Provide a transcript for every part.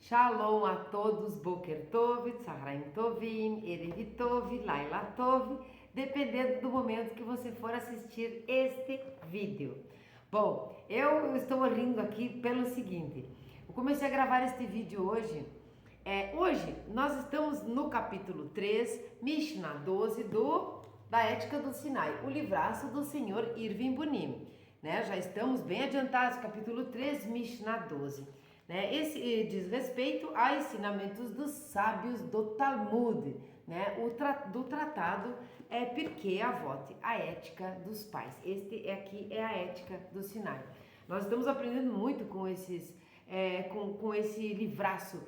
Shalom a todos, Boker Tov, Tzahraim Tovim, Erev Tov, Laila Tov, dependendo do momento que você for assistir este vídeo. Bom, eu estou rindo aqui pelo seguinte, eu comecei a gravar este vídeo hoje. Hoje nós estamos no capítulo 3, Mishnah 12 da Ética do Sinai, o livraço do senhor Irving Bunim. Né? Já estamos bem adiantados, capítulo 3, Mishnah 12. Né? Esse diz respeito a ensinamentos dos sábios do Talmud, né? Do tratado Pirkei Avot, a ética dos pais. Este aqui é a ética do Sinai. Nós estamos aprendendo muito com esses, com esse livraço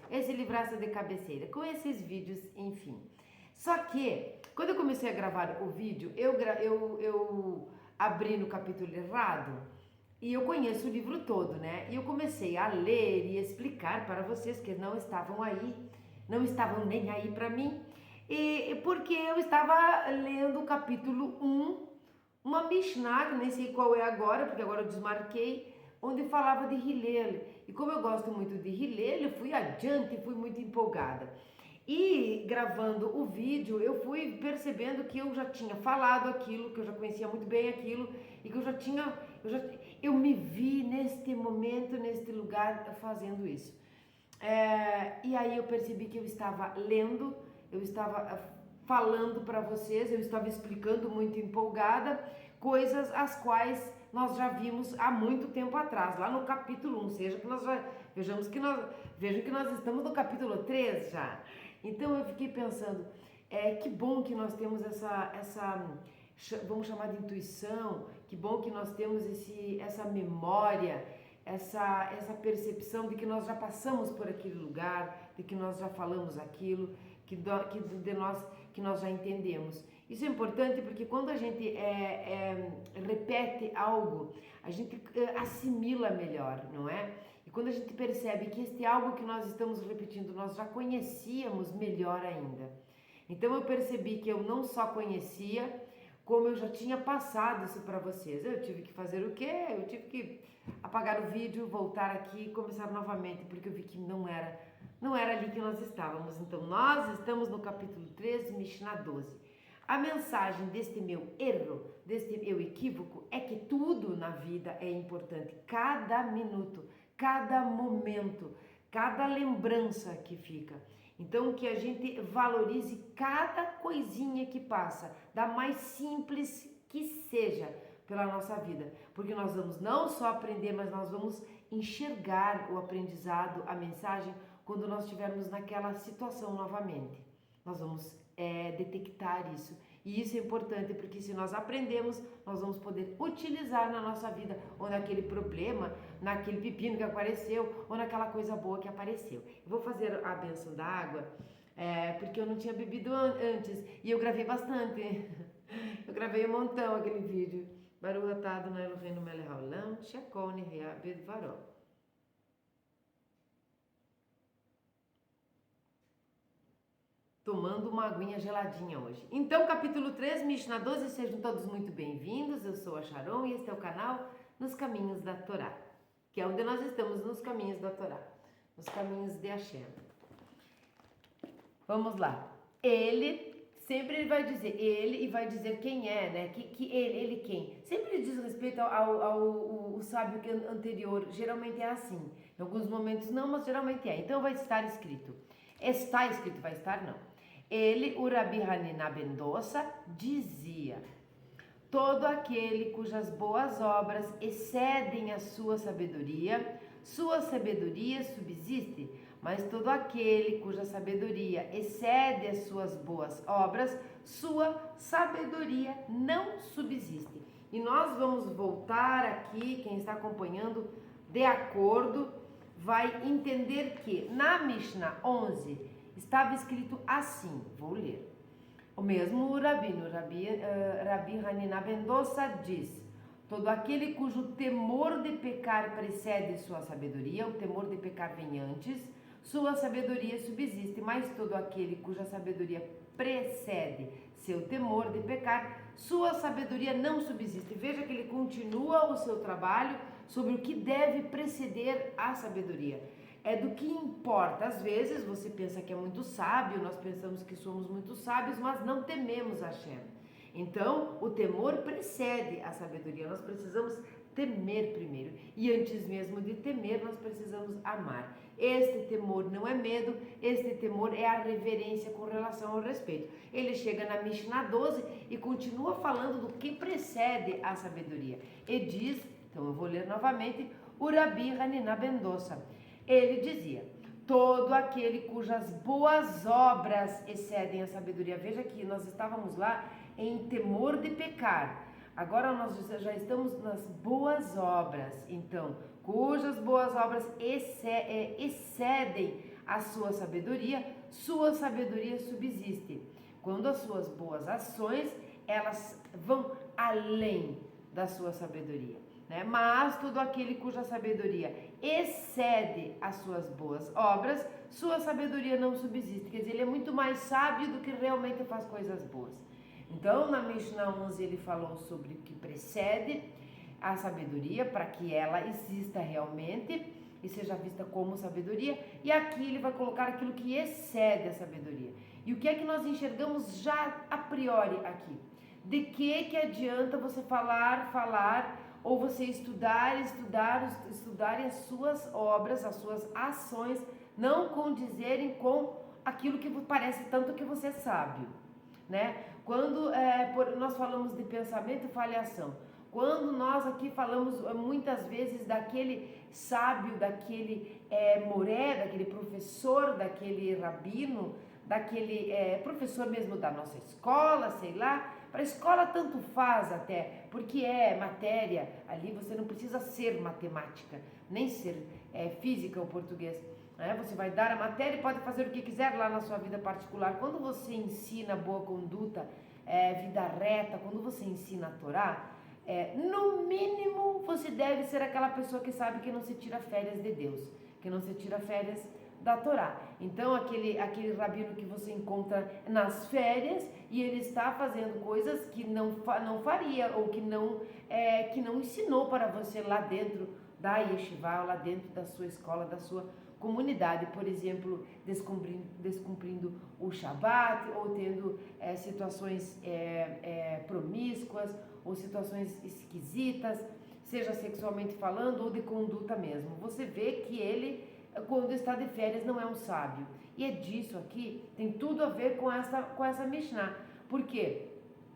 de cabeceira, com esses vídeos, enfim. Só que, quando eu comecei a gravar o vídeo, eu abri no capítulo errado. E eu conheço o livro todo, né? E eu comecei a ler e explicar para vocês que não estavam nem aí para mim, e porque eu estava lendo o capítulo 1, uma Mishnah, nem sei qual é agora, porque agora eu desmarquei, onde falava de Hillel. E como eu gosto muito de Hillel, eu fui adiante, fui muito empolgada. E gravando o vídeo, eu fui percebendo que eu já tinha falado aquilo, que eu já conhecia muito bem aquilo, e que eu me vi neste momento, neste lugar, fazendo isso. E aí eu percebi que eu estava lendo, eu estava falando para vocês, eu estava explicando muito empolgada, coisas as quais nós já vimos há muito tempo atrás, lá no capítulo 1, vejam que nós estamos no capítulo 3 já. Então eu fiquei pensando, que bom que nós temos essa vamos chamar de intuição, que bom que nós temos essa memória, essa percepção de que nós já passamos por aquele lugar, de que nós já falamos aquilo, que nós já entendemos. Isso é importante porque quando a gente repete algo, a gente assimila melhor, não é? E quando a gente percebe que este algo que nós estamos repetindo, nós já conhecíamos, melhor ainda. Então eu percebi que eu não só conhecia, como eu já tinha passado isso para vocês. Eu tive que fazer o quê? Eu tive que apagar o vídeo, voltar aqui e começar novamente, porque eu vi que não era ali que nós estávamos. Então nós estamos no capítulo 13, Mishnah 12. A mensagem deste meu erro, deste meu equívoco, é que tudo na vida é importante. Cada minuto, cada momento, cada lembrança que fica. Então que a gente valorize cada coisinha que passa, da mais simples que seja, pela nossa vida. Porque nós vamos não só aprender, mas nós vamos enxergar o aprendizado, a mensagem, quando nós estivermos naquela situação novamente. Nós vamos detectar isso. E isso é importante porque se nós aprendemos, nós vamos poder utilizar na nossa vida, ou naquele problema, naquele pepino que apareceu, ou naquela coisa boa que apareceu. Eu vou fazer a bênção da água, porque eu não tinha bebido antes, e eu gravei bastante. Eu gravei um montão aquele vídeo. Baruch atah Adonai Eloheinu melech haolam, shekol nihya bidvaro. Tomando uma aguinha geladinha hoje. Então, capítulo 3, Mishnah 12, sejam todos muito bem-vindos. Eu sou a Sharon e este é o canal Nos Caminhos da Torá, que é onde nós estamos nos caminhos da Torá, nos caminhos de Hashem. Vamos lá. Ele vai dizer quem é, né? Que ele quem? Sempre diz respeito ao sábio anterior, geralmente é assim. Em alguns momentos não, mas geralmente é. Então vai estar escrito. Está escrito, vai estar não. Ele, o Rabi Hanina ben Dossa, dizia: todo aquele cujas boas obras excedem a sua sabedoria subsiste, mas todo aquele cuja sabedoria excede as suas boas obras, sua sabedoria não subsiste. E nós vamos voltar aqui, quem está acompanhando, de acordo, vai entender que na Mishnah 11 estava escrito assim, vou ler. O mesmo Rabi Hanina ben Dossa diz: todo aquele cujo temor de pecar precede sua sabedoria, o temor de pecar vem antes, sua sabedoria subsiste, mas todo aquele cuja sabedoria precede seu temor de pecar, sua sabedoria não subsiste. Veja que ele continua o seu trabalho sobre o que deve preceder a sabedoria. é do que importa. Às vezes você pensa que é muito sábio, nós pensamos que somos muito sábios, mas não tememos Hashem. Então, o temor precede a sabedoria. Nós precisamos temer primeiro. E antes mesmo de temer, nós precisamos amar. Este temor não é medo, este temor é a reverência com relação ao respeito. Ele chega na Mishnah 12 e continua falando do que precede a sabedoria. E diz, então eu vou ler novamente, o Rabi Hanina ben Dosa. Ele dizia, todo aquele cujas boas obras excedem a sabedoria. Veja que nós estávamos lá em temor de pecar. Agora nós já estamos nas boas obras. Então, cujas boas obras excedem a sua sabedoria subsiste. Quando as suas boas ações, elas vão além da sua sabedoria. Né? Mas todo aquele cuja sabedoria excede as suas boas obras, sua sabedoria não subsiste. Quer dizer, ele é muito mais sábio do que realmente faz coisas boas. Então, na Mishnah 11 ele falou sobre o que precede a sabedoria, para que ela exista realmente e seja vista como sabedoria. E aqui ele vai colocar aquilo que excede a sabedoria. E o que é que nós enxergamos já a priori aqui? De que adianta você falar, ou você estudar as suas obras, as suas ações, não condizerem com aquilo que parece tanto que você é sábio, né? Quando nós falamos de pensamento e falhação, quando nós aqui falamos muitas vezes daquele sábio, daquele moré, daquele professor, daquele rabino, daquele professor mesmo da nossa escola, sei lá, para a escola tanto faz até, porque é matéria, ali você não precisa ser matemática, nem ser física ou português. Você vai dar a matéria e pode fazer o que quiser lá na sua vida particular. Quando você ensina boa conduta, vida reta, quando você ensina a Torá, no mínimo você deve ser aquela pessoa que sabe que não se tira férias de Deus, que não se tira férias da Torá. Então aquele rabino que você encontra nas férias e ele está fazendo coisas que não faria ou que não ensinou para você lá dentro da yeshiva, lá dentro da sua escola, da sua comunidade, por exemplo, descumprindo o Shabat, ou tendo situações promíscuas, ou situações esquisitas, seja sexualmente falando ou de conduta mesmo. Você vê que ele, quando está de férias, não é um sábio. E é disso aqui, tem tudo a ver com essa Mishnah. Por quê?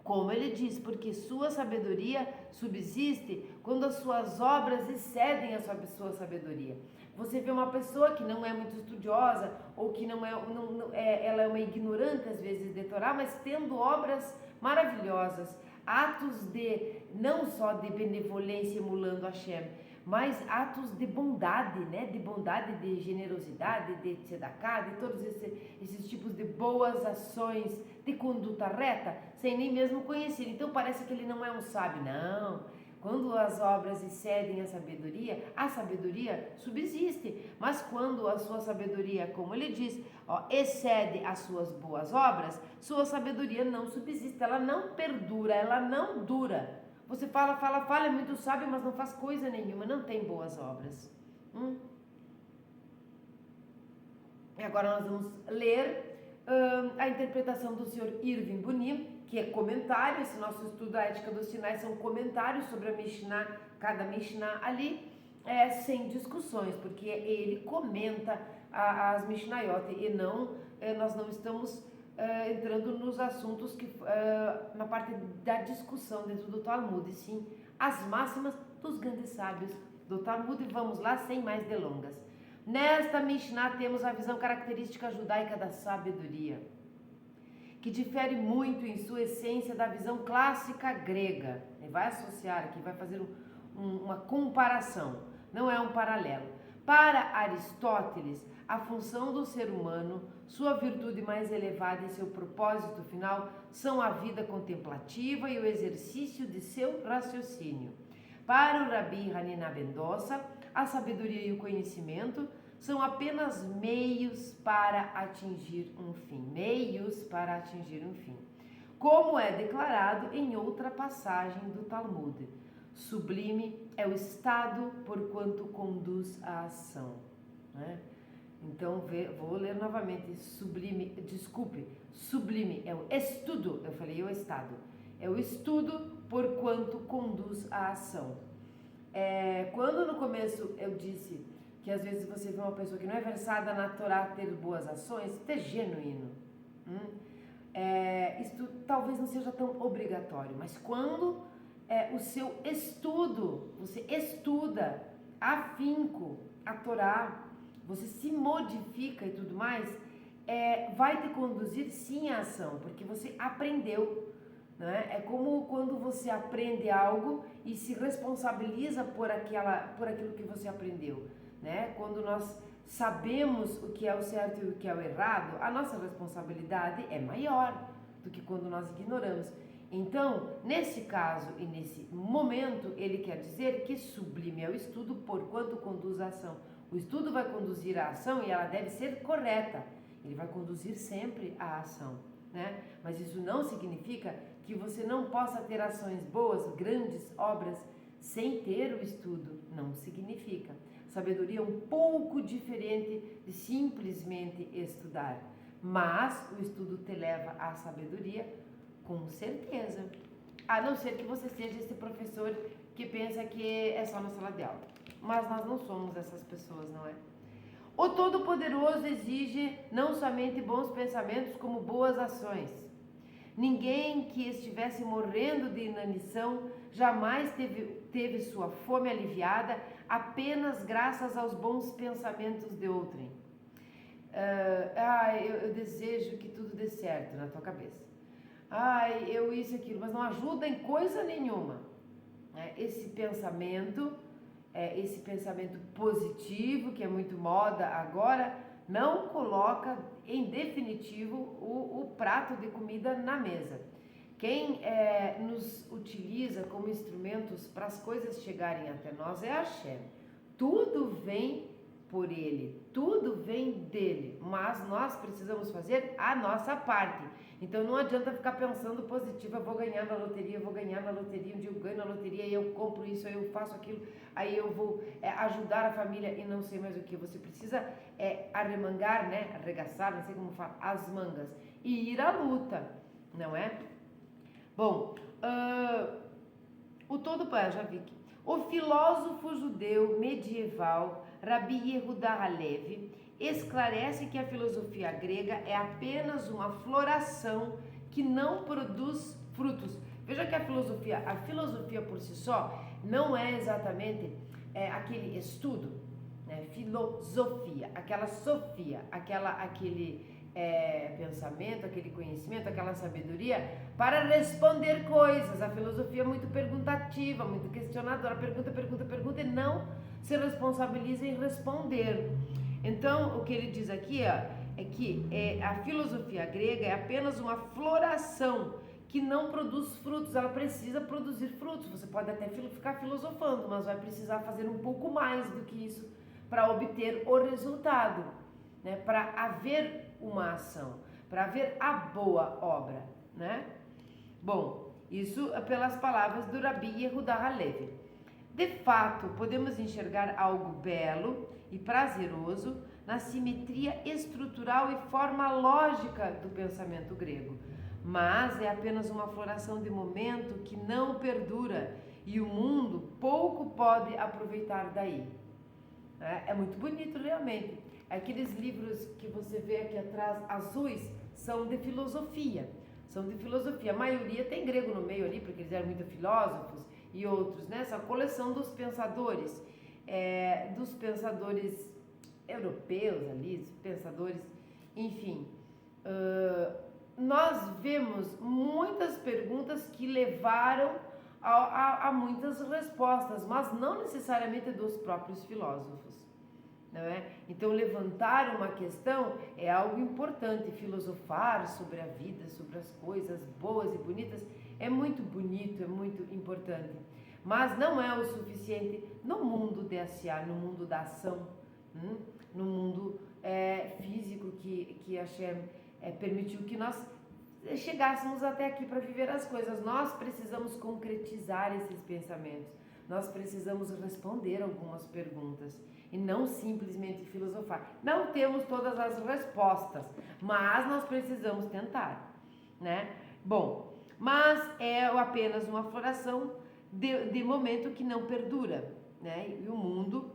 Como ele diz, porque sua sabedoria subsiste quando as suas obras excedem a sua sabedoria. Você vê uma pessoa que não é muito estudiosa, ou que ela é uma ignorante às vezes de Torá, mas tendo obras maravilhosas, atos não só de benevolência emulando Hashem, mas atos de bondade, né? De bondade, de generosidade, de tzedakah, de todos esses tipos de boas ações, de conduta reta, sem nem mesmo conhecer. Então parece que ele não é um sábio, não. Quando as obras excedem a sabedoria subsiste. Mas quando a sua sabedoria, como ele diz, excede as suas boas obras, sua sabedoria não subsiste, ela não perdura, ela não dura. Você fala, é muito sábio, mas não faz coisa nenhuma, não tem boas obras. E agora nós vamos ler a interpretação do Sr. Irving Bunim, que é comentário. Esse nosso estudo da Ética dos Sinais são comentários sobre a Mishnah, cada Mishnah ali, sem discussões, porque ele comenta as Mishnayot e não, nós não estamos entrando nos assuntos na parte da discussão dentro do Talmud, e sim as máximas dos grandes sábios do Talmud. E vamos lá, sem mais delongas. Nesta Mishnah temos a visão característica judaica da sabedoria, que difere muito em sua essência da visão clássica grega. Ele vai associar aqui, vai fazer uma comparação, não é um paralelo. Para Aristóteles, a função do ser humano, sua virtude mais elevada e seu propósito final são a vida contemplativa e o exercício de seu raciocínio. Para o Rabi Hanina ben Dosa, a sabedoria e o conhecimento são apenas meios para atingir um fim. Meios para atingir um fim. Como é declarado em outra passagem do Talmud. Sublime é o estado porquanto conduz à ação. Né? Então, vou ler novamente. Sublime é o estudo, eu falei o estado, é o estudo por quanto conduz à ação. Quando no começo eu disse que às vezes você vê uma pessoa que não é versada na Torá ter boas ações, isso é genuíno. Isso talvez não seja tão obrigatório, mas quando o seu estudo, você estuda afinco a Torá, você se modifica e tudo mais, vai te conduzir sim à ação, porque você aprendeu, né? É como quando você aprende algo e se responsabiliza por aquilo que você aprendeu, né? Quando nós sabemos o que é o certo e o que é o errado, a nossa responsabilidade é maior do que quando nós ignoramos. Então, nesse caso e nesse momento, ele quer dizer que sublime é o estudo porquanto conduz à ação. O estudo vai conduzir à ação e ela deve ser correta. Ele vai conduzir sempre à ação, né? Mas isso não significa que você não possa ter ações boas, grandes obras, sem ter o estudo. Não significa. Sabedoria é um pouco diferente de simplesmente estudar. Mas o estudo te leva à sabedoria, com certeza. A não ser que você seja esse professor que pensa que é só na sala de aula. Mas nós não somos essas pessoas, não é? O Todo-Poderoso exige não somente bons pensamentos, como boas ações. Ninguém que estivesse morrendo de inanição jamais teve sua fome aliviada apenas graças aos bons pensamentos de outrem. Eu desejo que tudo dê certo na tua cabeça. Eu isso e aquilo, mas não ajuda em coisa nenhuma. Esse pensamento positivo, que é muito moda agora, não coloca em definitivo o prato de comida na mesa. Quem nos utiliza como instrumentos para as coisas chegarem até nós é Hashem. Tudo vem por ele, tudo vem dele, mas nós precisamos fazer a nossa parte. Então não adianta ficar pensando positivo, eu vou ganhar na loteria, um dia eu ganho na loteria, aí eu compro isso, aí eu faço aquilo, aí eu vou ajudar a família e não sei mais o que. Você precisa arremangar, né, arregaçar, não sei como fala, as mangas e ir à luta, não é? Bom, já vi aqui. O filósofo judeu medieval Rabi Yehuda Halevi esclarece que a filosofia grega é apenas uma floração que não produz frutos. Veja que a filosofia por si só não é exatamente aquele estudo, né? Filosofia, aquela sofia, aquele pensamento, aquele conhecimento, aquela sabedoria para responder coisas. A filosofia é muito perguntativa, muito questionadora, pergunta e não se responsabiliza em responder. Então, o que ele diz aqui é que a filosofia grega é apenas uma floração que não produz frutos. Ela precisa produzir frutos. Você pode até ficar filosofando, mas vai precisar fazer um pouco mais do que isso para obter o resultado, né? Para haver uma ação, para haver a boa obra, né? Bom, isso é pelas palavras do Rabi Yehuda Halevi. De fato, podemos enxergar algo belo e prazeroso na simetria estrutural e forma lógica do pensamento grego, mas é apenas uma floração de momento que não perdura e o mundo pouco pode aproveitar daí. É muito bonito realmente. Aqueles livros que você vê aqui atrás, azuis, são de filosofia. A maioria tem grego no meio ali, porque eles eram muito filósofos, e outros, né? Essa coleção dos pensadores europeus ali, pensadores, enfim. Nós vemos muitas perguntas que levaram a muitas respostas, mas não necessariamente dos próprios filósofos. Não é? Então, levantar uma questão é algo importante. Filosofar sobre a vida, sobre as coisas boas e bonitas é muito bonito, é muito importante. Mas não é o suficiente no mundo DSA, no mundo da ação, no mundo físico que Hashem permitiu que nós chegássemos até aqui para viver as coisas. Nós precisamos concretizar esses pensamentos. Nós precisamos responder algumas perguntas. e não simplesmente filosofar. Não temos todas as respostas, mas nós precisamos tentar, né? Bom, mas é apenas uma floração de momento que não perdura, né? E o mundo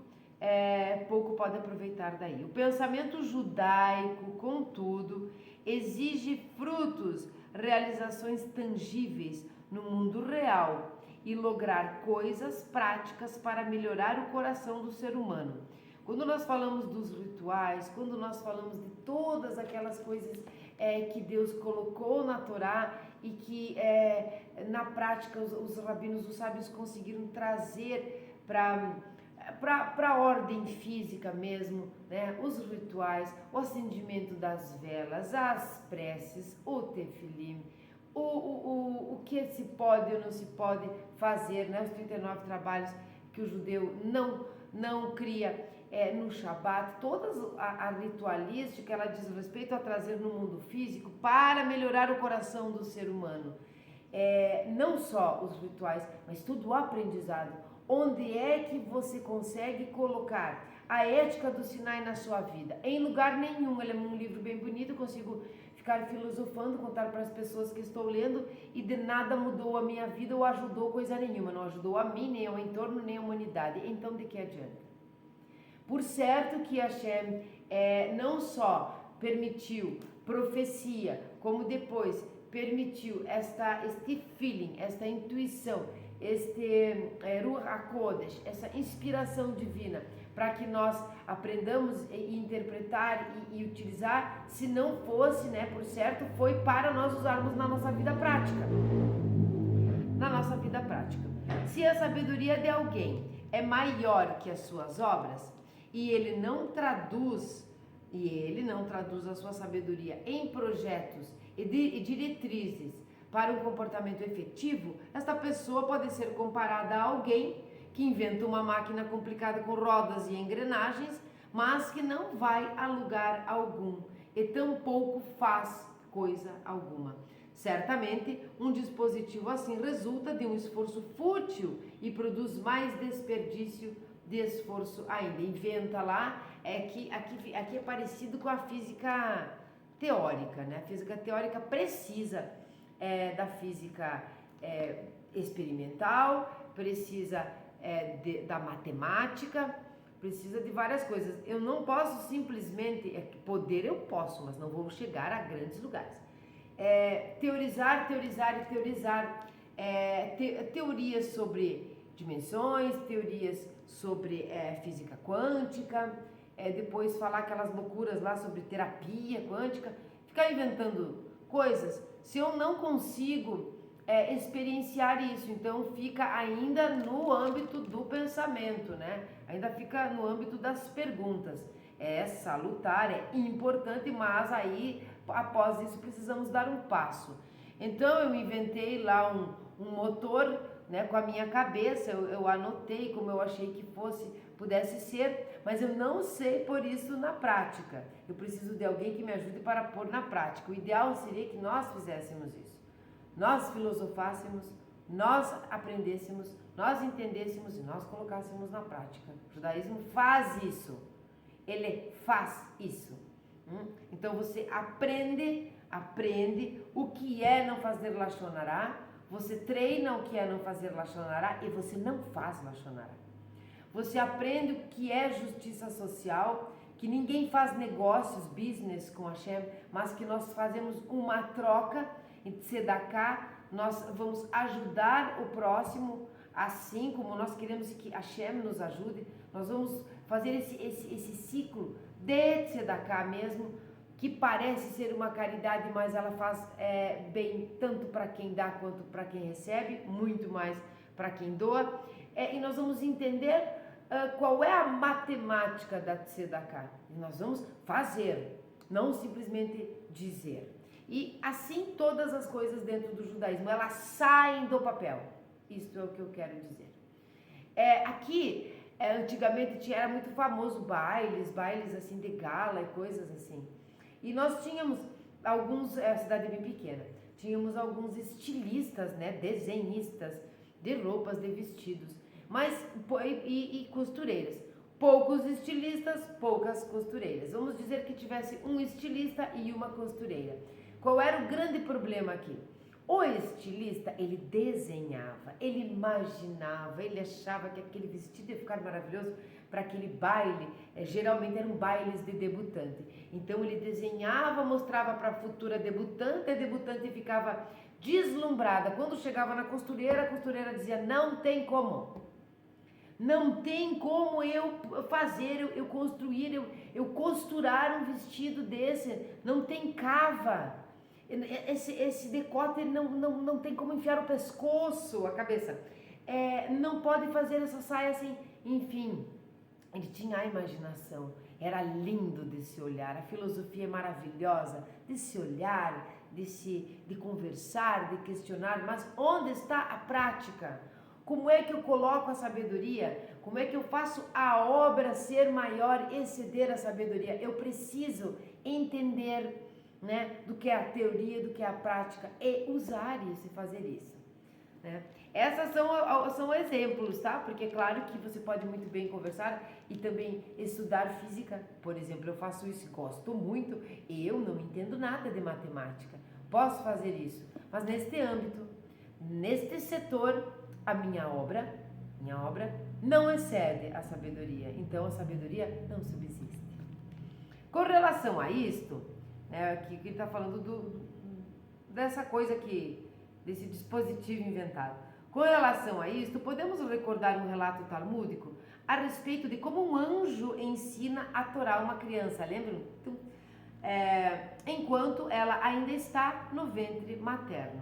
pouco pode aproveitar daí. O pensamento judaico, contudo, exige frutos, realizações tangíveis no mundo real e lograr coisas práticas para melhorar o coração do ser humano. Quando nós falamos dos rituais, quando nós falamos de todas aquelas coisas que Deus colocou na Torá e que na prática os rabinos, os sábios conseguiram trazer para a ordem física mesmo, né? Os rituais, o acendimento das velas, as preces, o tefilim, o que se pode ou não se pode fazer, né? Os 39 trabalhos que o judeu não cria no Shabat, toda a ritualística, ela diz respeito a trazer no mundo físico para melhorar o coração do ser humano. Não só os rituais, mas todo o aprendizado. Onde é que você consegue colocar a ética do Sinai na sua vida? Em lugar nenhum. Ele é um livro bem bonito, eu consigo ficar filosofando, contar para as pessoas que estou lendo e de nada mudou a minha vida ou ajudou coisa nenhuma. Não ajudou a mim, nem ao entorno, nem a humanidade. Então de que adianta? Por certo que Hashem não só permitiu profecia, como depois permitiu este feeling, esta intuição, este Ruach HaKodesh, essa inspiração divina, para que nós aprendamos a interpretar e utilizar, se não fosse, né, por certo, foi para nós usarmos na nossa vida prática. Na nossa vida prática. Se a sabedoria de alguém é maior que as suas obras, e ele não traduz a sua sabedoria em projetos e diretrizes para um comportamento efetivo, esta pessoa pode ser comparada a alguém que inventa uma máquina complicada com rodas e engrenagens, mas que não vai a lugar algum e tampouco faz coisa alguma. Certamente, um dispositivo assim resulta de um esforço fútil e produz mais desperdício de esforço ainda. Inventa lá, aqui é parecido com a física teórica, né? A física teórica precisa da física experimental, precisa da matemática, precisa de várias coisas. Eu não posso simplesmente, poder eu posso, mas não vou chegar a grandes lugares. Teorizar, teorias sobre dimensões, teorias sobre física quântica, depois falar aquelas loucuras lá sobre terapia quântica, ficar inventando coisas. Se eu não consigo experienciar isso, então fica ainda no âmbito do pensamento, né? Ainda fica no âmbito das perguntas. É salutar, é importante, mas aí após isso precisamos dar um passo. Então eu inventei lá um motor, né, com a minha cabeça, eu anotei como eu achei que pudesse ser, mas eu não sei pôr isso na prática. Eu preciso de alguém que me ajude para pôr na prática. O ideal seria que nós fizéssemos isso. Nós filosofássemos, nós aprendêssemos, nós entendêssemos e nós colocássemos na prática. O judaísmo faz isso. Ele faz isso. Então você aprende o que é não fazer Lashon Hará, você treina o que é não fazer Lashon Hará e você não faz Lashon Hará. Você aprende o que é justiça social, que ninguém faz negócios, business com Hashem, mas que nós fazemos uma troca em tzedakah, nós vamos ajudar o próximo, assim como nós queremos que Hashem nos ajude, nós vamos fazer esse ciclo de tzedakah mesmo, que parece ser uma caridade, mas ela faz bem tanto para quem dá quanto para quem recebe, muito mais para quem doa. E nós vamos entender qual é a matemática da tzedakah. E nós vamos fazer, não simplesmente dizer. E assim todas as coisas dentro do judaísmo, elas saem do papel. Isso é o que eu quero dizer. Aqui, antigamente era muito famoso bailes assim de gala e coisas assim. E nós tínhamos alguns, a cidade é bem pequena, tínhamos alguns estilistas, né, desenhistas de roupas, de vestidos, mas e costureiras. poucos estilistas, poucas costureiras. Vamos dizer que tivesse um estilista e uma costureira. Qual era o grande problema aqui? O estilista, ele desenhava, ele imaginava, ele achava que aquele vestido ia ficar maravilhoso para aquele baile, geralmente eram bailes de debutante. Então ele desenhava, mostrava para a futura debutante, a debutante ficava deslumbrada. Quando chegava na costureira, a costureira dizia, não tem como. Não tem como eu fazer, eu construir, eu costurar um vestido desse, não tem cava. Esse decote não tem como enfiar o pescoço, a cabeça. Não pode fazer essa saia assim, enfim. Ele tinha a imaginação, era lindo de se olhar, a filosofia é maravilhosa de se olhar, de conversar, de questionar, mas onde está a prática? Como é que eu coloco a sabedoria? Como é que eu faço a obra ser maior, exceder a sabedoria? Eu preciso entender, né, do que é a teoria, do que é a prática e usar isso e fazer isso, né? Essas são exemplos, tá? Porque é claro que você pode muito bem conversar e também estudar física. Por exemplo, eu faço isso e gosto muito. Eu não entendo nada de matemática. Posso fazer isso, mas neste âmbito, neste setor, a minha obra não excede a sabedoria. Então a sabedoria não subsiste. Com relação a isto, né, que ele está falando dessa coisa aqui, desse dispositivo inventado. Com relação a isto, podemos recordar um relato talmúdico a respeito de como um anjo ensina a Torá a uma criança, lembram? Então, enquanto ela ainda está no ventre materno.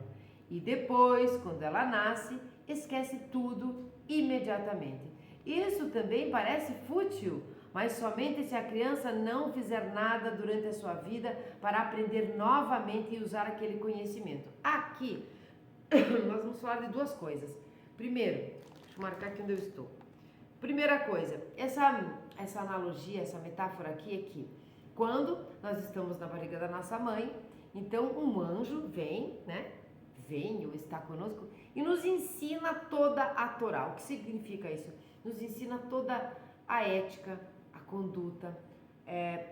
E depois, quando ela nasce, esquece tudo imediatamente. Isso também parece fútil, mas somente se a criança não fizer nada durante a sua vida para aprender novamente e usar aquele conhecimento. Aqui, nós vamos falar de duas coisas. Primeiro, deixa eu marcar aqui onde eu estou. Primeira coisa, essa analogia, essa metáfora aqui é que quando nós estamos na barriga da nossa mãe, então um anjo vem, né? Vem ou está conosco e nos ensina toda a Torá. O que significa isso? Nos ensina toda a ética, a conduta,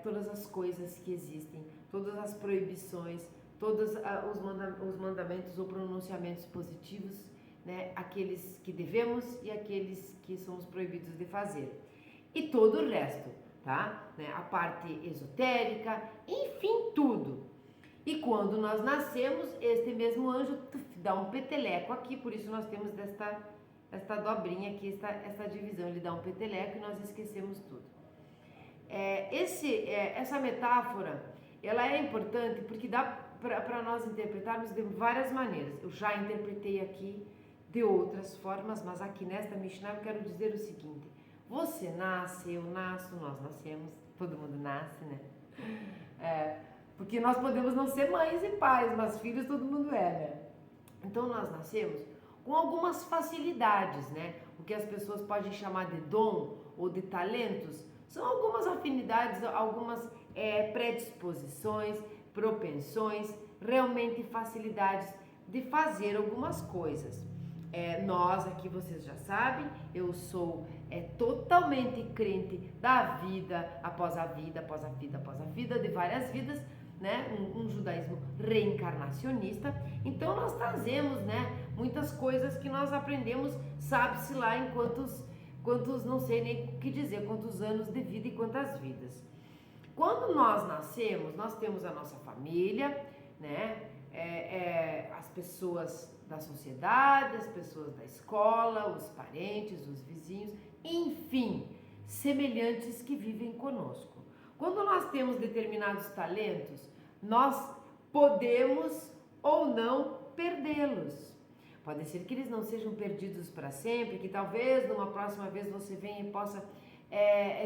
todas as coisas que existem, todas as proibições, todos os mandamentos ou pronunciamentos positivos, né? Aqueles que devemos e aqueles que somos proibidos de fazer. E todo o resto, tá? Né? A parte esotérica, enfim, tudo. E quando nós nascemos, este mesmo anjo dá um peteleco aqui, por isso nós temos esta dobrinha aqui, esta divisão, ele dá um peteleco e nós esquecemos tudo. Essa metáfora, ela é importante porque dá para nós interpretarmos de várias maneiras. Eu já interpretei aqui de outras formas, mas aqui nesta Mishnah eu quero dizer o seguinte: você nasce, eu nasço, nós nascemos, todo mundo nasce, né? Porque nós podemos não ser mães e pais, mas filhos todo mundo é, né? Então nós nascemos com algumas facilidades, né? O que as pessoas podem chamar de dom ou de talentos, são algumas afinidades, algumas predisposições, propensões, realmente facilidades de fazer algumas coisas. Nós aqui, vocês já sabem, eu sou totalmente crente da vida após a vida, após a vida, após a vida, de várias vidas, né? Um judaísmo reencarnacionista. Então nós trazemos, né, muitas coisas que nós aprendemos, sabe-se lá em quantos, não sei nem o que dizer, quantos anos de vida e quantas vidas. Quando nós nascemos, nós temos a nossa família, né? As pessoas da sociedade, as pessoas da escola, os parentes, os vizinhos, enfim, semelhantes que vivem conosco. Quando nós temos determinados talentos, nós podemos ou não perdê-los. Pode ser que eles não sejam perdidos para sempre, que talvez numa próxima vez você venha e possa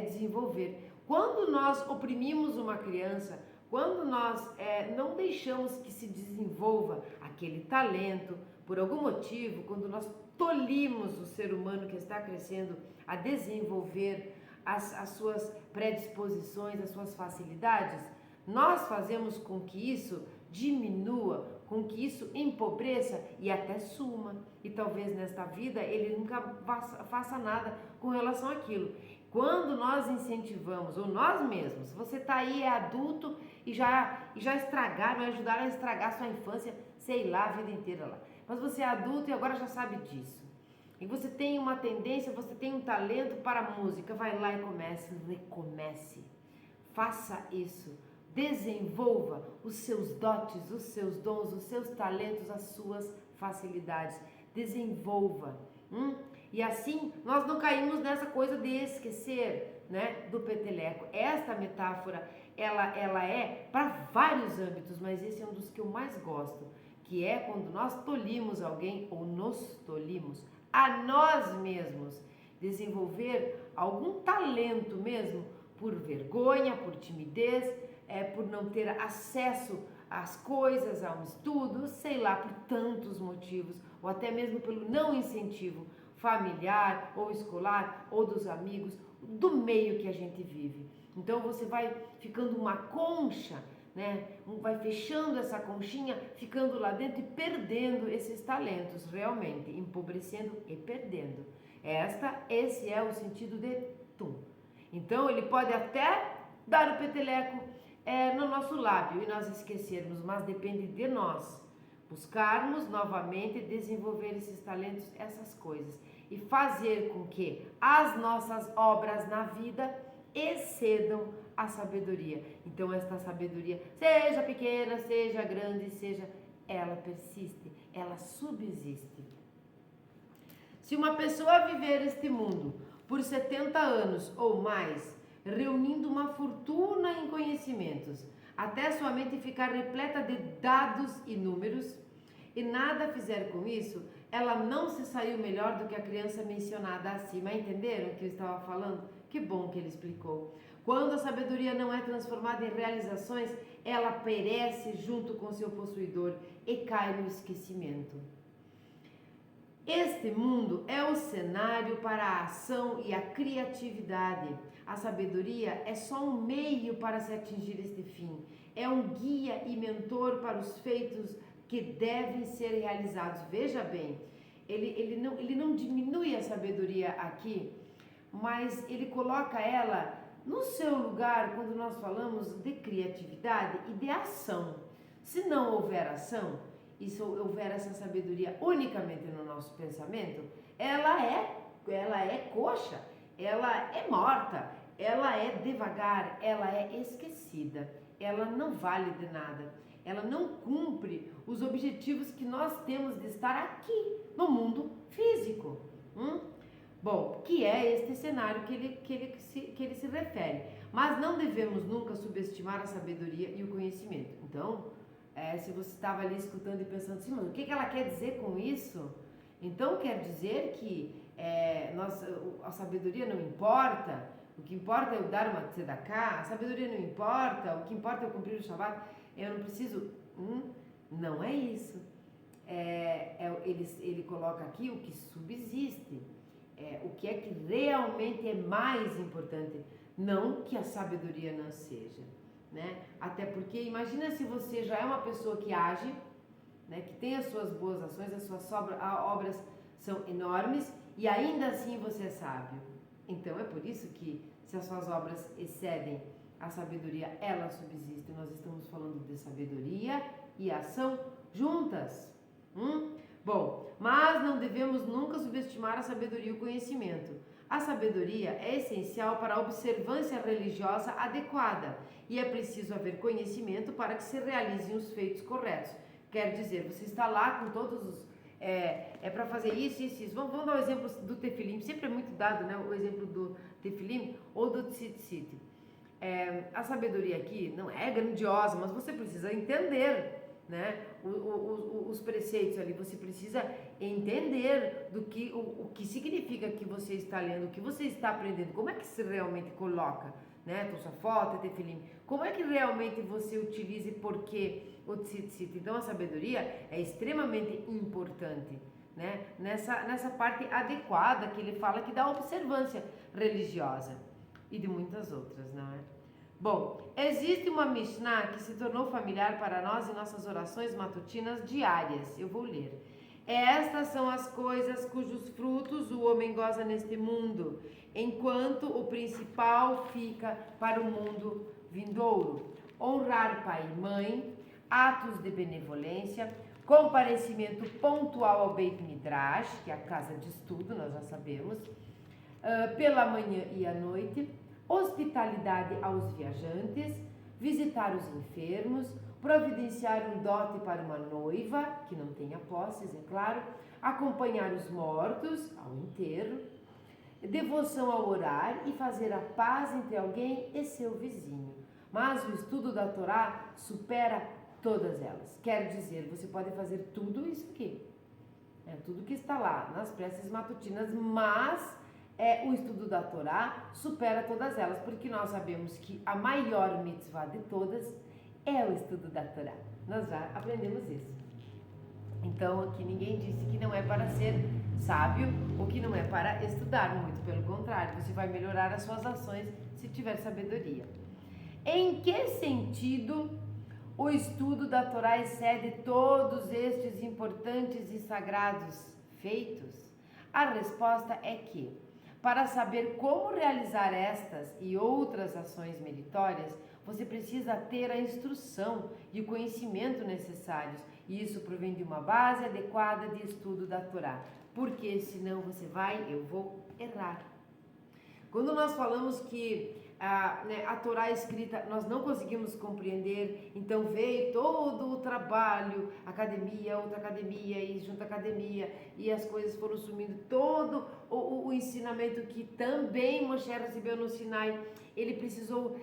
desenvolver. Quando nós oprimimos uma criança, quando nós não deixamos que se desenvolva aquele talento, por algum motivo, quando nós tolimos o ser humano que está crescendo a desenvolver as suas predisposições, as suas facilidades, nós fazemos com que isso diminua, com que isso empobreça e até suma. E talvez nesta vida ele nunca faça nada com relação àquilo. Quando nós incentivamos, ou nós mesmos, você tá aí, é adulto e já estragaram, ajudaram a estragar sua infância, sei lá, a vida inteira lá. Mas você é adulto e agora já sabe disso. E você tem uma tendência, você tem um talento para a música, vai lá e recomece. Faça isso. Desenvolva os seus dotes, os seus dons, os seus talentos, as suas facilidades. Desenvolva. E assim nós não caímos nessa coisa de esquecer, né, do peteleco. Esta metáfora, ela é para vários âmbitos, mas esse é um dos que eu mais gosto, que é quando nós tolimos alguém ou nos tolimos a nós mesmos. Desenvolver algum talento mesmo, por vergonha, por timidez, por não ter acesso às coisas, a um estudo, sei lá, por tantos motivos, ou até mesmo pelo não incentivo familiar ou escolar ou dos amigos, do meio que a gente vive. Então você vai ficando uma concha, né? Vai fechando essa conchinha, ficando lá dentro e perdendo esses talentos, realmente, empobrecendo e perdendo. Esse é o sentido de tum. Então ele pode até dar o peteleco no nosso lábio e nós esquecermos, mas depende de nós buscarmos novamente desenvolver esses talentos, essas coisas e fazer com que as nossas obras na vida excedam a sabedoria. Então esta sabedoria, seja pequena, seja grande, ela persiste, ela subsiste. Se uma pessoa viver este mundo por 70 anos ou mais, reunindo uma fortuna em conhecimentos, até sua mente ficar repleta de dados e números, e nada fizer com isso, ela não se saiu melhor do que a criança mencionada acima. Entenderam o que eu estava falando? Que bom que ele explicou. Quando a sabedoria não é transformada em realizações, ela perece junto com seu possuidor e cai no esquecimento. Este mundo é o cenário para a ação e a criatividade. A sabedoria é só um meio para se atingir este fim. É um guia e mentor para os feitos que devem ser realizados. Veja bem, ele não diminui a sabedoria aqui, mas ele coloca ela no seu lugar quando nós falamos de criatividade e de ação. Se não houver ação, e se houver essa sabedoria unicamente no nosso pensamento, ela é coxa, ela é morta, ela é devagar, ela é esquecida, ela não vale de nada, ela não cumpre os objetivos que nós temos de estar aqui no mundo físico. Bom, que é este cenário que ele se refere. Mas não devemos nunca subestimar a sabedoria e o conhecimento. Então, se você estava ali escutando e pensando assim, mas o que ela quer dizer com isso? Então quer dizer que a sabedoria não importa, o que importa é eu dar uma tzedakah, a sabedoria não importa, o que importa é eu cumprir o Shabbat, eu não preciso... não é isso. Ele coloca aqui o que subsiste, o que é que realmente é mais importante, não que a sabedoria não seja. Né? Até porque imagina se você já é uma pessoa que age, né, que tem as suas boas ações, as suas obras são enormes e ainda assim você é sábio. Então é por isso que se as suas obras excedem a sabedoria, ela subsiste. Nós estamos falando de sabedoria e ação juntas. Bom, mas não devemos nunca subestimar a sabedoria e o conhecimento. A sabedoria é essencial para a observância religiosa adequada e é preciso haver conhecimento para que se realizem os feitos corretos. Quer dizer, você está lá com todos os... para fazer isso. Vamos dar o exemplo do tefilim, sempre é muito dado, né, o exemplo do tefilim ou do tzitzit. A sabedoria aqui não é grandiosa, mas você precisa entender, né, os preceitos ali, você precisa entender o que significa que você está lendo, o que você está aprendendo, como é que se realmente coloca, né, Tosafot, tefilim, como é que realmente você utiliza e por que o tzitzit. Então a sabedoria é extremamente importante, né, nessa parte adequada que ele fala, que dá observância religiosa e de muitas outras, não é? Bom, existe uma Mishnah que se tornou familiar para nós em nossas orações matutinas diárias. Eu vou ler. Estas são as coisas cujos frutos o homem goza neste mundo, enquanto o principal fica para o mundo vindouro. Honrar pai e mãe, atos de benevolência, comparecimento pontual ao Beit Midrash, que é a casa de estudo, nós já sabemos, pela manhã e à noite, hospitalidade aos viajantes, visitar os enfermos, providenciar um dote para uma noiva, que não tenha posses, é claro, acompanhar os mortos ao enterro, devoção ao orar e fazer a paz entre alguém e seu vizinho. Mas o estudo da Torá supera todas elas. Quer dizer, você pode fazer tudo isso aqui, tudo que está lá nas preces matutinas, mas o estudo da Torá supera todas elas, porque nós sabemos que a maior mitzvah de todas é o estudo da Torá. Nós já aprendemos isso. Então, aqui ninguém disse que não é para ser sábio ou que não é para estudar, muito pelo contrário, você vai melhorar as suas ações se tiver sabedoria. Em que sentido o estudo da Torá excede todos estes importantes e sagrados feitos? A resposta é que, para saber como realizar estas e outras ações meritórias, você precisa ter a instrução e o conhecimento necessários, e isso provém de uma base adequada de estudo da Torá, porque senão eu vou errar. Quando nós falamos que a Torá escrita nós não conseguimos compreender, então veio todo o trabalho, academia, outra academia e junto à academia, e as coisas foram sumindo, todo o ensinamento que também Moshe recebeu no Sinai, ele precisou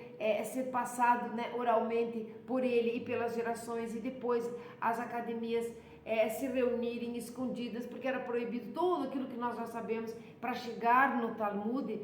ser passado, oralmente por ele e pelas gerações, e depois as academias se reunirem escondidas, porque era proibido tudo aquilo que nós já sabemos. Para chegar no Talmud,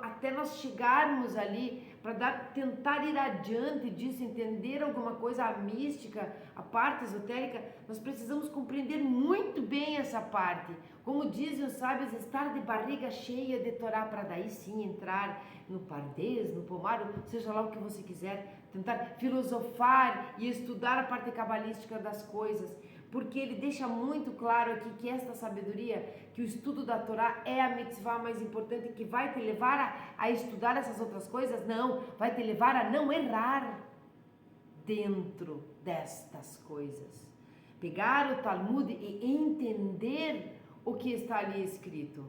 até nós chegarmos ali, para tentar ir adiante disso, entender alguma coisa, a mística, a parte esotérica, nós precisamos compreender muito bem essa parte. Como dizem os sábios, estar de barriga cheia de Torá, para daí sim entrar no pardês, no pomar, seja lá o que você quiser, tentar filosofar e estudar a parte cabalística das coisas, porque ele deixa muito claro aqui que esta sabedoria, que o estudo da Torá é a mitzvah mais importante, que vai te levar a estudar essas outras coisas? Não, vai te levar a não errar dentro destas coisas. Pegar o Talmud e entender o que está ali escrito.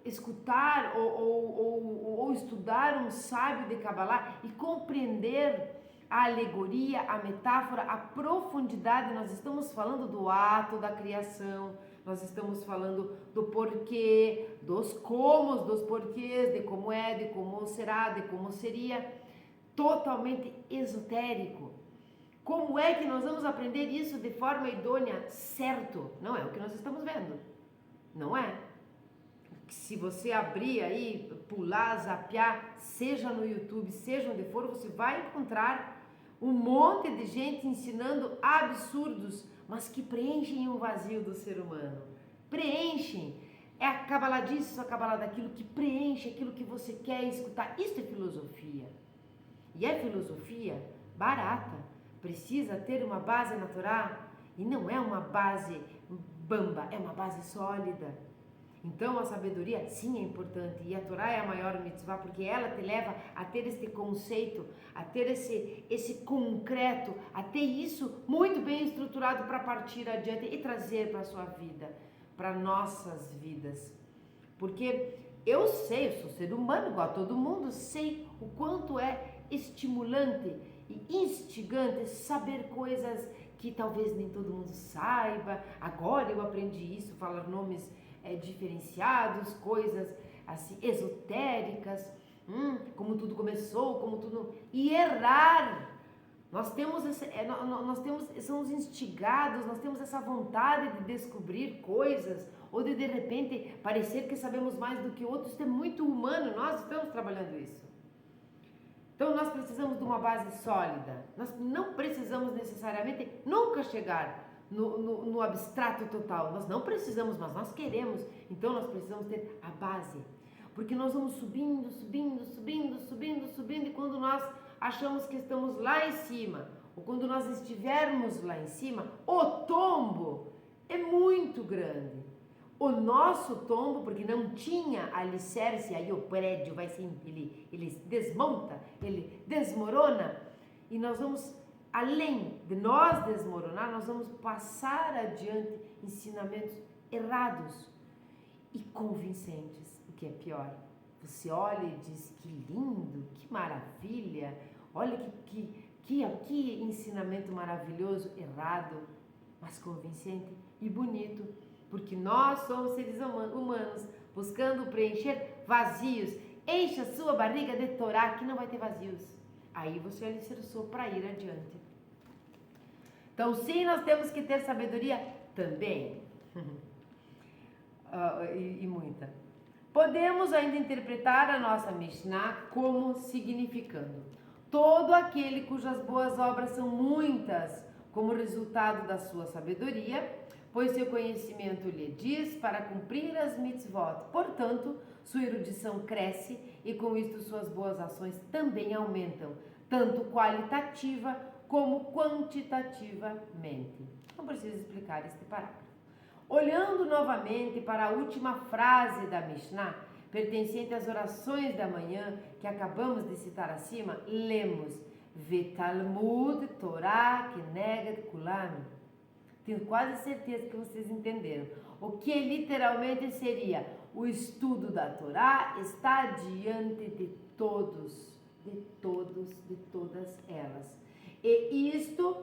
Escutar ou estudar um sábio de Kabbalah e compreender a alegoria, a metáfora, a profundidade. Nós estamos falando do ato da criação, nós estamos falando do porquê, dos comos, dos porquês, de como é, de como será, de como seria, totalmente esotérico. Como é que nós vamos aprender isso de forma idônea? Certo, não é o que nós estamos vendo, não é? Se você abrir aí, pular, zapear, seja no YouTube, seja onde for, você vai encontrar um monte de gente ensinando absurdos, mas que preenchem o vazio do ser humano. Preenchem. É a Kabbalah disso, a Kabbalah daquilo, que preenche aquilo que você quer escutar. Isso é filosofia. E é filosofia barata. Precisa ter uma base na Torá, e não é uma base bamba, é uma base sólida. Então a sabedoria sim é importante, e a Torá é a maior mitzvah, porque ela te leva a ter este conceito, a ter esse concreto, a ter isso muito bem estruturado para partir adiante e trazer para a sua vida, para nossas vidas. Porque eu sei, eu sou ser humano igual a todo mundo, sei o quanto é estimulante e instigante saber coisas que talvez nem todo mundo saiba. Agora eu aprendi isso, falar nomes diferenciados, coisas assim esotéricas, como tudo começou, como tudo, e errar. Nós temos somos instigados, nós temos essa vontade de descobrir coisas, ou de repente parecer que sabemos mais do que outros. Isso é muito humano, nós estamos trabalhando isso. Então nós precisamos de uma base sólida. Nós não precisamos necessariamente nunca chegar no abstrato total. Nós não precisamos, mas nós queremos. Então nós precisamos ter a base. Porque nós vamos subindo, e quando nós achamos que estamos lá em cima, ou quando nós estivermos lá em cima, o tombo é muito grande. O nosso tombo, porque não tinha alicerce, aí o prédio vai ser, ele desmonta, ele desmorona, e nós vamos, além de nós desmoronar, nós vamos passar adiante ensinamentos errados e convincentes, o que é pior. Você olha e diz, que lindo, que maravilha, olha que ensinamento maravilhoso, errado, mas convincente e bonito, porque nós somos seres humanos buscando preencher vazios. Encha sua barriga de Torá, que não vai ter vazios. Aí você alicerçou para ir adiante. Então, sim, nós temos que ter sabedoria também. E muita. Podemos ainda interpretar a nossa Mishnah como significando todo aquele cujas boas obras são muitas, como resultado da sua sabedoria, pois seu conhecimento lhe diz para cumprir as mitzvot. Portanto, sua erudição cresce e com isto suas boas ações também aumentam, tanto qualitativa como quantitativamente. Não preciso explicar este parágrafo. Olhando novamente para a última frase da Mishnah, pertencente às orações da manhã que acabamos de citar acima, lemos Vetalmud Torah Keneged Kulam. Tenho quase certeza que vocês entenderam. O que literalmente seria: o estudo da Torá está diante de todos, de todas elas. E isto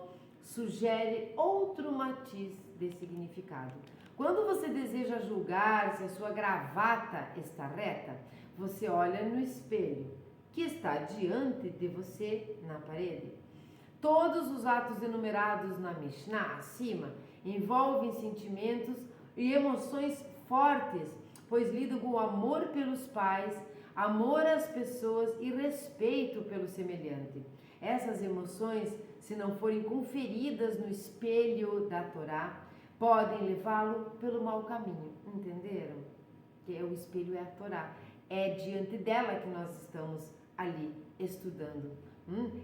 sugere outro matiz de significado. Quando você deseja julgar se a sua gravata está reta, você olha no espelho que está diante de você na parede. Todos os atos enumerados na Mishnah acima envolvem sentimentos e emoções fortes, pois lidam com o amor pelos pais, amor às pessoas e respeito pelo semelhante. Essas emoções, se não forem conferidas no espelho da Torá, podem levá-lo pelo mau caminho, entenderam? Que o espelho é a Torá, é diante dela que nós estamos ali estudando.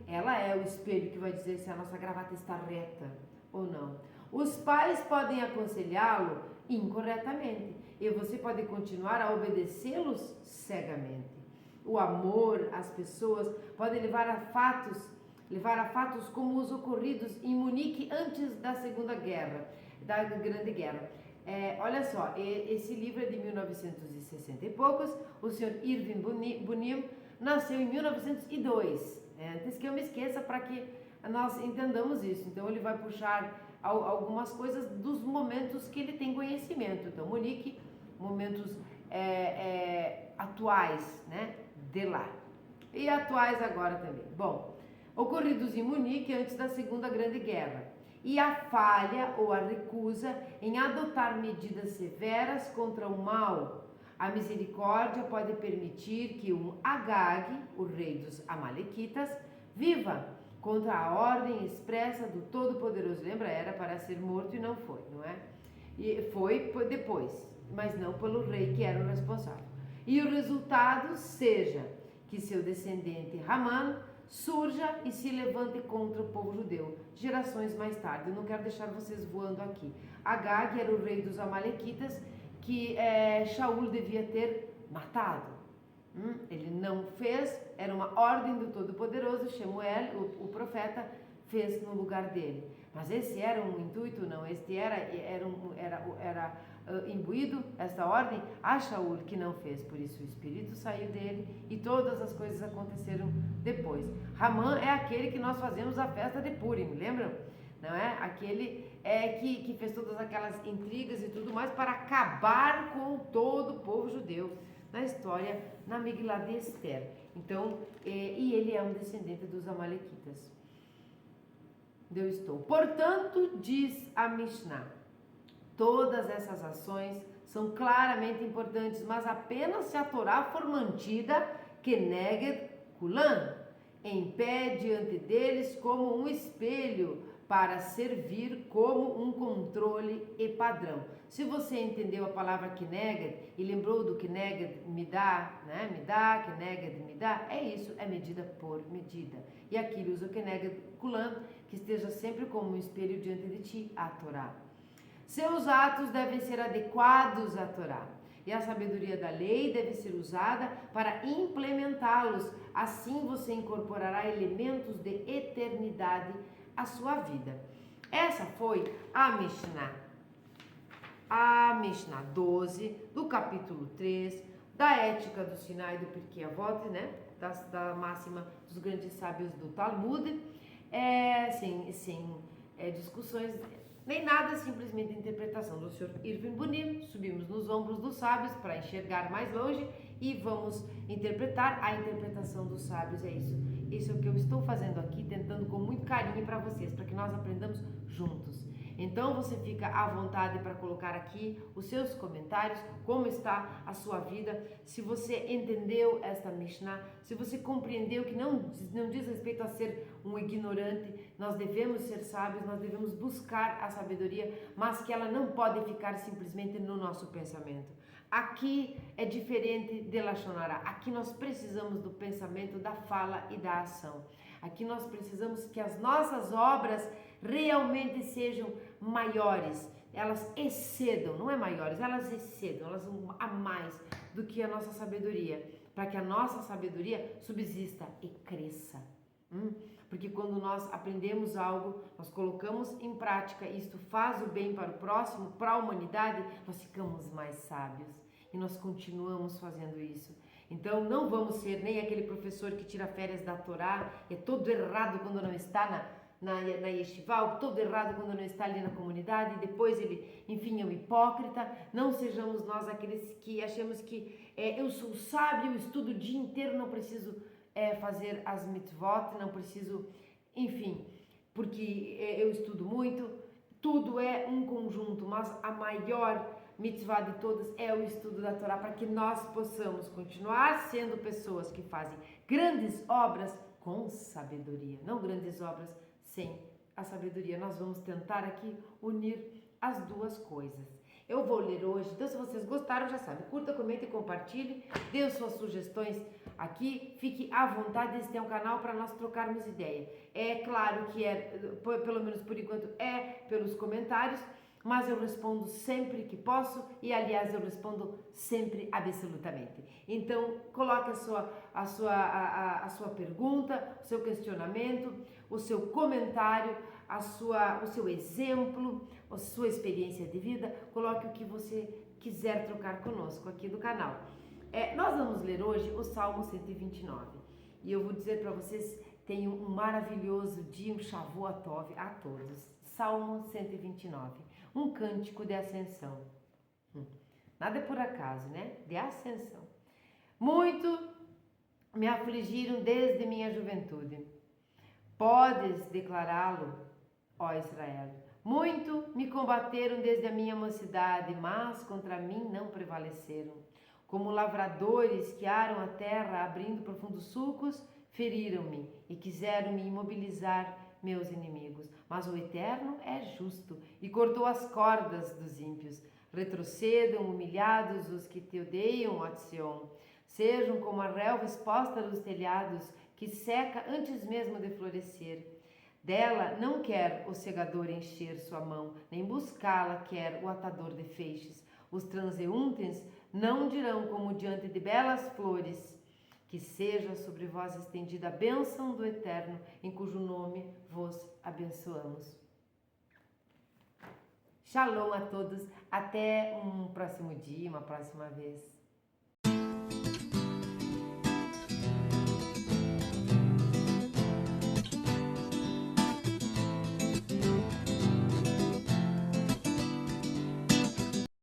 Ela é o espelho que vai dizer se a nossa gravata está reta ou não. Os pais podem aconselhá-lo incorretamente e você pode continuar a obedecê-los cegamente. O amor às pessoas pode levar a fatos como os ocorridos em Munique antes da Segunda Guerra, da Grande Guerra. Olha só, esse livro é de 1960 e poucos. O senhor Irving Bunim nasceu em 1902. Antes que eu me esqueça, para que nós entendamos isso. Então ele vai puxar algumas coisas dos momentos que ele tem conhecimento. Então Munique, momentos atuais, né, de lá. E atuais agora também. Bom, ocorridos em Munique antes da Segunda Grande Guerra. E a falha ou a recusa em adotar medidas severas contra o mal. A misericórdia pode permitir que um Agag, o rei dos Amalequitas, viva contra a ordem expressa do Todo-Poderoso. Lembra? Era para ser morto e não foi, não é? E foi depois, mas não pelo rei que era o responsável. E o resultado seja que seu descendente Haman surja e se levante contra o povo judeu, gerações mais tarde. Eu não quero deixar vocês voando aqui. Agag era o rei dos Amalequitas, que Shaul devia ter matado. Ele não fez, era uma ordem do Todo-Poderoso. Shemuel, o profeta, fez no lugar dele. Mas esse era um intuito? Não, este era imbuído, essa ordem, a Shaul, que não fez. Por isso o espírito saiu dele e todas as coisas aconteceram depois. Haman é aquele que nós fazemos a festa de Purim, lembram? Não é? Aquele que fez todas aquelas intrigas e tudo mais para acabar com todo o povo judeu na história, na Migilá de Esther. Então, e ele é um descendente dos Amalequitas. Eu estou. Portanto, diz a Mishnah, todas essas ações são claramente importantes, mas apenas se a Torá for mantida Keneged Kulan, em pé diante deles como um espelho, para servir como um controle e padrão. Se você entendeu a palavra Keneged e lembrou do Keneged Midah, né? Midah, Keneged Midah, é isso, é medida por medida. E aqui ele usa o Keneged Kulam, que esteja sempre como um espelho diante de ti, a Torá. Seus atos devem ser adequados à Torá. E a sabedoria da lei deve ser usada para implementá-los. Assim você incorporará elementos de eternidade à sua vida. Essa foi a Mishnah 12, do capítulo 3, da ética do Sinai do Pirkei Avot, né? Da máxima dos grandes sábios do Talmud, sem discussões, nem nada, simplesmente a interpretação do Sr. Irving Bunim. Subimos nos ombros dos sábios para enxergar mais longe e vamos interpretar a interpretação dos sábios. É isso. Isso é o que eu estou fazendo aqui, tentando com muito carinho para vocês, para que nós aprendamos juntos. Então você fica à vontade para colocar aqui os seus comentários, como está a sua vida, se você entendeu esta Mishnah, se você compreendeu que não diz respeito a ser um ignorante, nós devemos ser sábios, nós devemos buscar a sabedoria, mas que ela não pode ficar simplesmente no nosso pensamento. Aqui é diferente de Lashon Hara. Aqui nós precisamos do pensamento, da fala e da ação. Aqui nós precisamos que as nossas obras realmente sejam maiores, elas excedam, não é maiores, elas excedam, elas vão a mais do que a nossa sabedoria, para que a nossa sabedoria subsista e cresça. Porque quando nós aprendemos algo, nós colocamos em prática, e isto faz o bem para o próximo, para a humanidade, nós ficamos mais sábios e nós continuamos fazendo isso. Então não vamos ser nem aquele professor que tira férias da Torá, é todo errado quando não está na Yeshiva, todo errado quando não está ali na comunidade, e depois ele, enfim, é um hipócrita. Não sejamos nós aqueles que achamos que eu sou sábio, eu estudo o dia inteiro, não preciso fazer as mitzvot, não preciso, enfim, porque eu estudo muito. Tudo é um conjunto, mas a maior mitzvah de todas é o estudo da Torá, para que nós possamos continuar sendo pessoas que fazem grandes obras com sabedoria, não grandes obras sem a sabedoria. Nós vamos tentar aqui unir as duas coisas. Eu vou ler hoje, então se vocês gostaram, já sabe, curta, comente e compartilhe, dê suas sugestões aqui, fique à vontade, esse é um canal para nós trocarmos ideia. É claro que pelo menos por enquanto, pelos comentários, mas eu respondo sempre que posso e, aliás, eu respondo sempre absolutamente. Então, coloque a sua pergunta, o seu questionamento, o seu comentário, o seu exemplo, a sua experiência de vida, coloque o que você quiser trocar conosco aqui do canal. Nós vamos ler hoje o Salmo 129 e eu vou dizer para vocês, tenham um maravilhoso dia, um Shavuot Tov a todos. Salmo 129, um cântico de ascensão. Nada é por acaso, né? De ascensão. Muito me afligiram desde minha juventude. Podes declará-lo, ó Israel. Muito me combateram desde a minha mocidade, mas contra mim não prevaleceram. Como lavradores que aram a terra, abrindo profundos sulcos, feriram-me e quiseram me imobilizar meus inimigos. Mas o Eterno é justo e cortou as cordas dos ímpios. Retrocedam humilhados os que te odeiam, ó Sion. Sejam como a relva exposta dos telhados, que seca antes mesmo de florescer. Dela não quer o segador encher sua mão, nem buscá-la quer o atador de feixes. Os transeuntes não dirão como diante de belas flores. Que seja sobre vós estendida a bênção do Eterno, em cujo nome vos abençoamos. Shalom a todos, até um próximo dia, uma próxima vez.